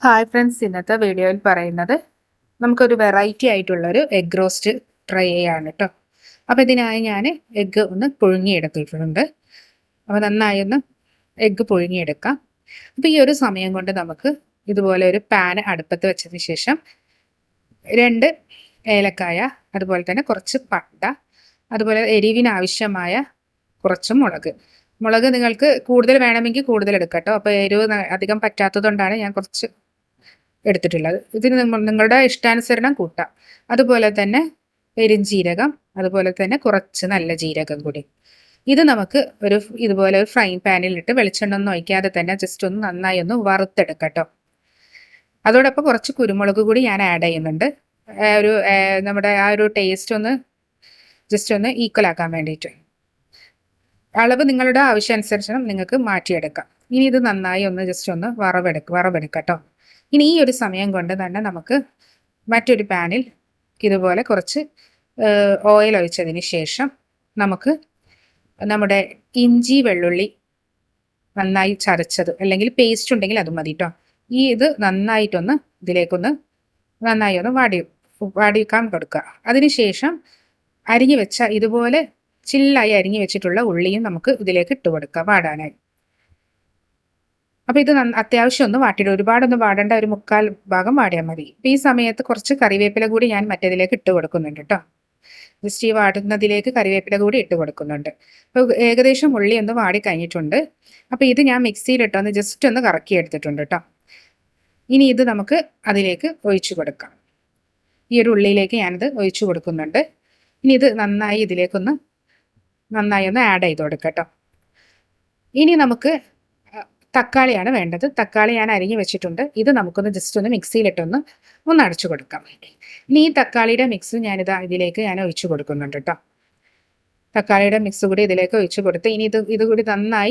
Hi friends, ഇന്നത്തെ വീഡിയോയിൽ പറയുന്നത് നമുക്കൊരു വെറൈറ്റി ആയിട്ടുള്ളൊരു എഗ് റോസ്റ്റ് ട്രൈ ചെയ്യാണ് കേട്ടോ. അപ്പോൾ ഇതിനായി ഞാൻ എഗ്ഗ് ഒന്ന് പുഴുങ്ങിയെടുത്തിട്ടുണ്ട്. അപ്പോൾ നന്നായി ഒന്ന് എഗ്ഗ് പുഴുങ്ങിയെടുക്കാം. അപ്പോൾ ഈ ഒരു സമയം കൊണ്ട് നമുക്ക് ഇതുപോലെ ഒരു പാൻ അടുപ്പത്ത് വെച്ചതിന് ശേഷം 2 ഏലക്കായ, അതുപോലെ തന്നെ കുറച്ച് പട്ട, അതുപോലെ എരിവിനാവശ്യമായ കുറച്ച് മുളക് നിങ്ങൾക്ക് കൂടുതൽ വേണമെങ്കിൽ കൂടുതൽ എടുക്കാം കേട്ടോ. അപ്പോൾ എരിവ് അധികം പറ്റാത്തതുകൊണ്ടാണ് ഞാൻ കുറച്ച് എടുത്തിട്ടുള്ളത്. ഇതിന് നിങ്ങളുടെ ഇഷ്ടാനുസരണം കൂട്ടാം. അതുപോലെ തന്നെ പെരുംജീരകം, അതുപോലെ തന്നെ കുറച്ച് നല്ല ജീരകം കൂടി. ഇത് നമുക്ക് ഇതുപോലെ ഒരു ഫ്രൈങ് പാനിലിട്ട് വെളിച്ചെണ്ണ ഒന്നും ഒഴിക്കാതെ തന്നെ ജസ്റ്റ് ഒന്ന് നന്നായി ഒന്ന് വറുത്തെടുക്കാം കേട്ടോ. അതോടൊപ്പം കുറച്ച് കുരുമുളക് കൂടി ഞാൻ ആഡ് ചെയ്യുന്നുണ്ട്. നമ്മുടെ ആ ഒരു ടേസ്റ്റ് ഒന്ന് ജസ്റ്റ് ഒന്ന് ഈക്വൽ ആക്കാൻ വേണ്ടിയിട്ട്. അളവ് നിങ്ങളുടെ ആവശ്യാനുസരിച്ച് നിങ്ങൾക്ക് മാറ്റിയെടുക്കാം. ഇനി ഇത് നന്നായി ഒന്ന് ജസ്റ്റ് ഒന്ന് വറവെടുക്കാം കേട്ടോ. ഇനി ഈ ഒരു സമയം കൊണ്ട് തന്നെ നമുക്ക് മറ്റൊരു പാനിൽ ഇതുപോലെ കുറച്ച് ഓയിൽ ഒഴിച്ചതിന് ശേഷം നമുക്ക് നമ്മുടെ ഇഞ്ചി വെള്ളുള്ളി നന്നായി ചതച്ചത് അല്ലെങ്കിൽ പേസ്റ്റ് ഉണ്ടെങ്കിൽ അത് മതി കേട്ടോ. ഇത് നന്നായിട്ടൊന്ന് ഇതിലേക്കൊന്ന് നന്നായി ഒന്ന് വാടിക്കാൻ കൊടുക്കുക. അതിനുശേഷം അരിഞ്ഞു വെച്ച ഇതുപോലെ ചില്ലായി അരിഞ്ഞു വെച്ചിട്ടുള്ള ഉള്ളിയും നമുക്ക് ഇതിലേക്ക് ഇട്ട് കൊടുക്കുക വാടാനായി. അപ്പോൾ ഇത് അത്യാവശ്യം ഒന്ന് വാട്ടിയിട്ട് ഒരുപാടൊന്നും വാടേണ്ട, ഒരു 3/4 ഭാഗം വാടിയാൽ മതി. അപ്പോൾ ഈ സമയത്ത് കുറച്ച് കറിവേപ്പില കൂടി ഞാൻ മറ്റേതിലേക്ക് ഇട്ട് കൊടുക്കുന്നുണ്ട് കേട്ടോ. ജസ്റ്റ് ഈ വാടുന്നതിലേക്ക് കറിവേപ്പില കൂടി ഇട്ട് കൊടുക്കുന്നുണ്ട്. അപ്പോൾ ഏകദേശം ഉള്ളി ഒന്ന് വാടി കഴിഞ്ഞിട്ടുണ്ട്. അപ്പോൾ ഇത് ഞാൻ മിക്സിയിലിട്ടൊന്ന് ജസ്റ്റ് ഒന്ന് കറക്കി എടുത്തിട്ടുണ്ട് കേട്ടോ. ഇനി ഇത് നമുക്ക് അതിലേക്ക് ഒഴിച്ചു കൊടുക്കാം. ഈ ഒരു ഉള്ളിയിലേക്ക് ഞാനിത് ഒഴിച്ചു കൊടുക്കുന്നുണ്ട്. ഇനി ഇത് നന്നായി ഒന്ന് ആഡ് ചെയ്ത് കൊടുക്കാം കേട്ടോ. ഇനി നമുക്ക് തക്കാളിയാണ് വേണ്ടത്. തക്കാളി ഞാൻ അരിഞ്ഞു വെച്ചിട്ടുണ്ട്. ഇത് നമുക്കൊന്ന് ജസ്റ്റ് ഒന്ന് മിക്സിയിലിട്ടൊന്ന് അടച്ചു കൊടുക്കാം. ഇനി ഈ തക്കാളിയുടെ മിക്സ് ഇതിലേക്ക് ഞാൻ ഒഴിച്ചു കൊടുക്കുന്നുണ്ട് കേട്ടോ. തക്കാളിയുടെ മിക്സ് കൂടി ഇതിലേക്ക് ഒഴിച്ചു കൊടുത്ത് ഇനി ഇത് കൂടി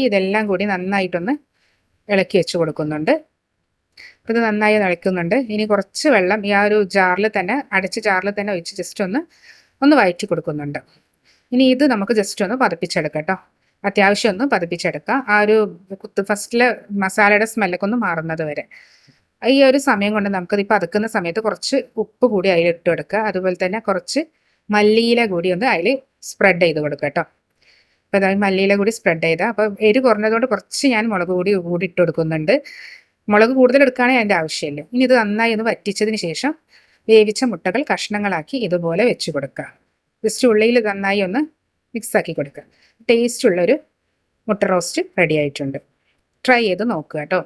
ഇതെല്ലാം കൂടി നന്നായിട്ടൊന്ന് ഇളക്കി വെച്ച് കൊടുക്കുന്നുണ്ട്. ഇത് നന്നായി ഇളക്കുന്നുണ്ട്. ഇനി കുറച്ച് വെള്ളം ഈ ആ ഒരു അടച്ച ജാറിൽ തന്നെ ഒഴിച്ച് ജസ്റ്റ് ഒന്ന് വഴറ്റി കൊടുക്കുന്നുണ്ട്. ഇനി ഇത് നമുക്ക് ജസ്റ്റ് ഒന്ന് പതപ്പിച്ചെടുക്കാം കേട്ടോ. അത്യാവശ്യം ഒന്ന് പതിപ്പിച്ചെടുക്കുക. ആ ഒരു ഫസ്റ്റിലെ മസാലയുടെ സ്മെല്ലൊക്കെ ഒന്ന് മാറുന്നത് വരെ. ഈ ഒരു സമയം കൊണ്ട് നമുക്കത് പതുക്കുന്ന സമയത്ത് കുറച്ച് ഉപ്പ് കൂടി അതിൽ ഇട്ട് കൊടുക്കുക. അതുപോലെ തന്നെ കുറച്ച് മല്ലിയില കൂടി ഒന്ന് അതിൽ സ്പ്രെഡ് ചെയ്ത് കൊടുക്കുക കേട്ടോ. അപ്പോൾ അതായത് മല്ലിയില കൂടി സ്പ്രെഡ് ചെയ്താൽ അപ്പോൾ എരി കുറഞ്ഞതുകൊണ്ട് കുറച്ച് ഞാൻ മുളക് കൂടി ഇട്ട് കൊടുക്കുന്നുണ്ട്. മുളക് കൂടുതൽ എടുക്കുകയാണെങ്കിൽ അതിൻ്റെ ആവശ്യമില്ല. ഇനി ഇത് നന്നായി ഒന്ന് വറ്റിച്ചതിന് ശേഷം വേവിച്ച മുട്ടകൾ കഷ്ണങ്ങളാക്കി ഇതുപോലെ വെച്ച് കൊടുക്കുക. ജസ്റ്റ് ഉള്ളിയിൽ നന്നായി ഒന്ന് മിക്സാക്കി കൊടുക്കുക. ടേസ്റ്റുള്ളൊരു മുട്ട റോസ്റ്റ് റെഡി ആയിട്ടുണ്ട്. ട്രൈ ചെയ്ത് നോക്കുക കേട്ടോ.